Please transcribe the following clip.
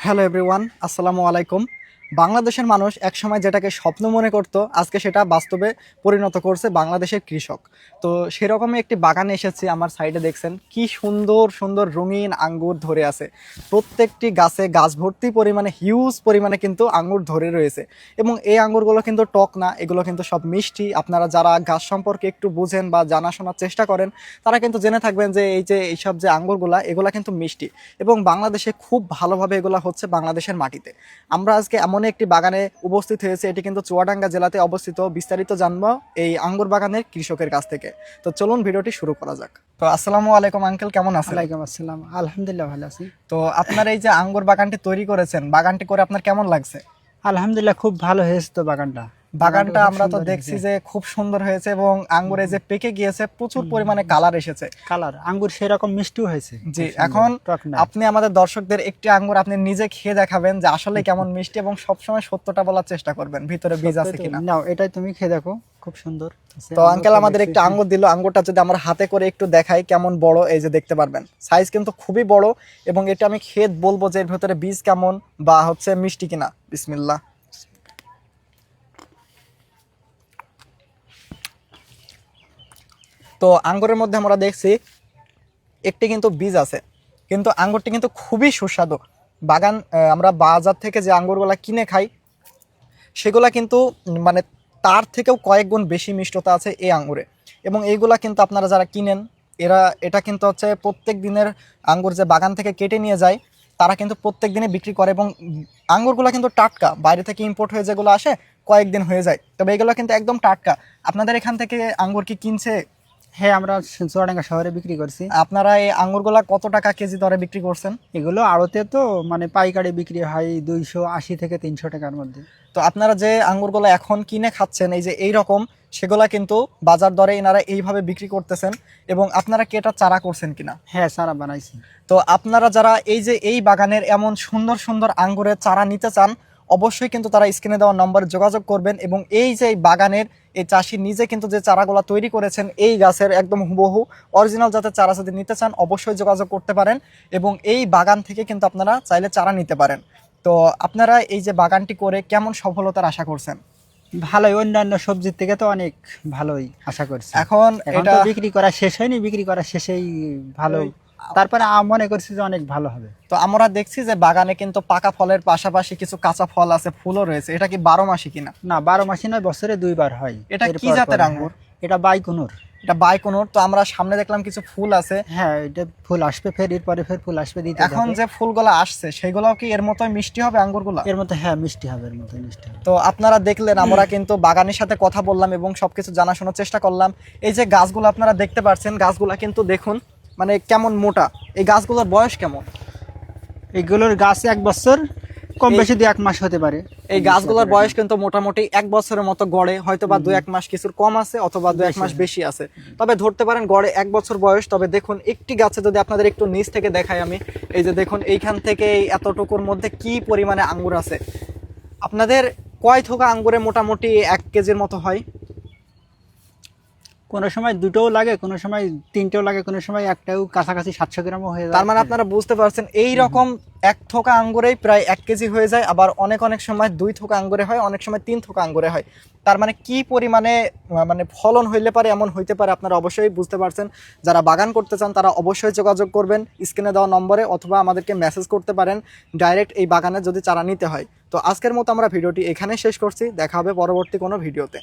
Hello everyone, আসসালামু আলাইকুম। বাংলাদেশের মানুষ একসময় যেটাকে স্বপ্ন মনে করত, আজকে সেটা বাস্তবে পরিণত করছে বাংলাদেশের কৃষক। তো সেরকমই একটি বাগানে এসেছি। আমার সাইডে দেখছেন কি সুন্দর সুন্দর রঙিন আঙ্গুর ধরে আছে। প্রত্যেকটি গাছে গাছ ভর্তি পরিমাণে হিউজ পরিমাণে কিন্তু আঙ্গুর ধরে রয়েছে। এবং এই আঙ্গুরগুলো কিন্তু টক না, এগুলো কিন্তু সব মিষ্টি। আপনারা যারা গাছ সম্পর্কে একটু বুঝেন বা জানাশোনার চেষ্টা করেন, তারা কিন্তু জেনে থাকবেন যে এইসব যে আঙ্গুরগুলা, এগুলা কিন্তু মিষ্টি এবং বাংলাদেশে খুব ভালোভাবে এগুলা হচ্ছে বাংলাদেশের মাটিতে। আমরা আজকে এমন একটি বাগানে উপস্থিত হয়েছে, এটি কিন্তু চুয়াডাঙ্গা জেলাতে অবস্থিত। বিস্তারিত জানবো এই আঙ্গুর বাগানের কৃষকের কাছ থেকে। তো চলুন ভিডিওটি শুরু করা যাক। তো আসসালামু আলাইকুম আঙ্কেল, কেমন আছেন? ওয়ালাইকুম আসসালাম, আলহামদুলিল্লাহ ভালো আছি। তো আপনার এই যে আঙ্গুর বাগানটি তৈরি করেছেন, বাগানটি করে আপনার কেমন লাগছে? আলহামদুলিল্লাহ খুব ভালো হয়েছে তো বাগানটা। বাগানটা খুব আমরা তো সুন্দর দেখছি হয়েছে। যে খুব সুন্দর হয়েছে এবং আঙ্গুরে যে পেকে গিয়েছে প্রচুর পরিমাণে কালার এসেছে। কালার আঙ্গুর সেরকম মিষ্টিও হয়েছে। জি, খুব সুন্দর, এখন টক না। আপনি আমাদের দর্শকদের একটি আঙ্গুর আপনি নিজে খেয়ে দেখাবেন যে আসলে কেমন মিষ্টি, এবং সবসময় সত্যটা বলার চেষ্টা করবেন ভিতরে বীজ আছে সত্যি তো। কিনা। নাও এটাই তুমি খেয়ে দেখো, খুব সুন্দর আছে। তো আঙ্কেল আমাদের একটা আঙ্গুর দিল, আঙ্গুরটা যদি আমরা হাতে করে একটু দেখাই কেমন বড়, এই যে দেখতে পারবেন সাইজ কিন্তু খুবই বড়। এবং এটা আমি খেয়ে বলবো যে এর ভেতরে বীজ কেমন বা হচ্ছে মিষ্টি কিনা। বিসমিল্লাহ। তো আঙ্গুরের মধ্যে আমরা দেখছি একটি কিন্তু বীজ আছে, কিন্তু আঙ্গুরটি কিন্তু খুবই সুস্বাদু। আমরা বাজার থেকে যে আঙ্গুরগুলা কিনে খাই, সেগুলা কিন্তু মানে তার থেকেও কয়েক গুণ বেশি মিষ্টতা আছে এই আঙ্গুরে। এবং এইগুলা কিন্তু আপনারা যারা কিনেন, এটা কিন্তু হচ্ছে প্রত্যেক দিনের আঙ্গুর যে বাগান থেকে কেটে নিয়ে যায়, তারা কিন্তু প্রত্যেক দিনে বিক্রি করে। এবং আঙ্গুরগুলো কিন্তু টাটকা, বাইরে থেকে ইম্পোর্ট হয়ে যেগুলো আসে কয়েকদিন হয়ে যায়, তবে এগুলো কিন্তু একদম টাটকা। আপনাদের এখান থেকে আঙ্গুর কি কিনছে? হ্যাঁ, আমরা চুয়াডাঙ্গা শহরে বিক্রি করছি। আপনারা এই আঙ্গুরগুলা কত টাকা কেজি দরে বিক্রি করছেন? এগুলো আড়তে তো মানে পাইকারি বিক্রি হয় 280 থেকে 300 টাকার মধ্যে। তো আপনারা যে আঙ্গুরগুলো এখন কিনে খাচ্ছেন এই যে এই রকম, সেগুলা কিন্তু বাজার দরে এনারা এইভাবে বিক্রি করতেছেন। এবং আপনারা কি এটা চারা করছেন কিনা? হ্যাঁ, সারা বানাইছি। তো আপনারা যারা এই যে এই বাগানের এমন সুন্দর সুন্দর আঙ্গুরের চারা নিতে চান, অবশ্যই কিন্তু তারা স্ক্রিনে দেওয়া নম্বরে যোগাযোগ করবেন। এবং এই যে এই বাগানের এই চাষি নিজে কিন্তু যে চারাগুলো তৈরি করেছেন এই গাছের একদম হুবহু অরিজিনাল জাতের চারা যদি নিতে চান, অবশ্যই যোগাযোগ করতে পারেন। এবং এই বাগান থেকে কিন্তু আপনারা চাইলে চারা নিতে পারেন। তো আপনারা এই যে বাগানটি করে কেমন সফলতার আশা করছেন? ভালোই, অন্যান্য সবজির থেকে তো অনেক ভালোই আশা করছি। এখন এখন এটা তো বিক্রি করা শেষ হয়নি, বিক্রি করা শেষেই ভালো। তারপরে মনে করছি যে অনেক ভালো হবে। তো আমরা দেখছি যে বাগানে কিন্তু পাকা ফলের পাশাপাশি কিছু কাঁচা ফল আছে, ফুলও রয়েছে। এটা কি 12 মাসি কিনা? না, 12 মাসই নয়, বছরে 2 বার হয়। এটা কি এরপর জাতের পর, আঙ্গুর? এটা বাইকুনুর। এটা বাইকোনোর। তো আমরা সামনে দেখলাম কিছু ফুল আছে। হ্যাঁ, এটা ফুল আসবে, ফের এরপরে ফের ফুল আসবে দিতে এখন যাবে। যে ফুলগুলো আসছে সেগুলোও কি এর মতোই মিষ্টি হবে আঙ্গুরগুলো? এর মধ্যে হ্যাঁ মিষ্টি হবে, এর মধ্যে মিষ্টি হবে। তো আপনারা দেখলেন, আমরা কিন্তু বাগানের সাথে কথা বললাম এবং সবকিছু জানাশোনার চেষ্টা করলাম। এই যে গাছগুলো আপনারা দেখতে পাচ্ছেন, গাছগুলা কিন্তু দেখুন মানে কেমন মোটা। এই গাছগুলোর বয়স কেমন? এগুলোর গাছ 1 বছর, কম বেশি 2-1 মাস হতে পারে। এই গাছগুলোর বয়স কিন্তু মোটামুটি 1 বছরের মতো গড়ে, হয়তো বা 2-1 মাস কিছুর কম আছে, অথবা 2-1 মাস বেশি আছে। তবে ধরতে পারেন গড়ে 1 বছর বয়স। তবে দেখুন একটি গাছে যদি আপনাদের একটু নিচ থেকে দেখাই আমি, এই যে দেখুন এইখান থেকে এই এতটুকুর মধ্যে কি পরিমাণে আঙ্গুর আছে। আপনাদের কয় থোকা আঙ্গুরে মোটামুটি 1 কেজির মতো হয়? কোনো সময় 2টোও লাগে, কোনো সময় 3টেও লাগে, কোনো সময় একটাও কাছাকাছি 700 গ্রামও হয়ে যায়। তার মানে আপনারা বুঝতে পারছেন এই রকম 1 থোকা আঙ্গুরেই প্রায় 1 কেজি হয়ে যায়। আবার অনেক অনেক সময় 2 থোকা আঙ্গুরে হয়, অনেক সময় 3 থোকা আঙ্গুরে হয়। তার মানে কি পরিমাণে মানে ফলন হইলে পারে, এমন হইতে পারে, আপনারা অবশ্যই বুঝতে পারছেন। যারা বাগান করতে চান তারা অবশ্যই যোগাযোগ করবেন স্ক্রিনে দেওয়া নম্বরে, অথবা আমাদেরকে মেসেজ করতে পারেন ডাইরেক্ট এই বাগানে যদি চারা নিতে হয়। তো আজকের মতো আমরা ভিডিওটি এখানেই শেষ করছি। দেখা হবে পরবর্তী কোনো ভিডিওতে।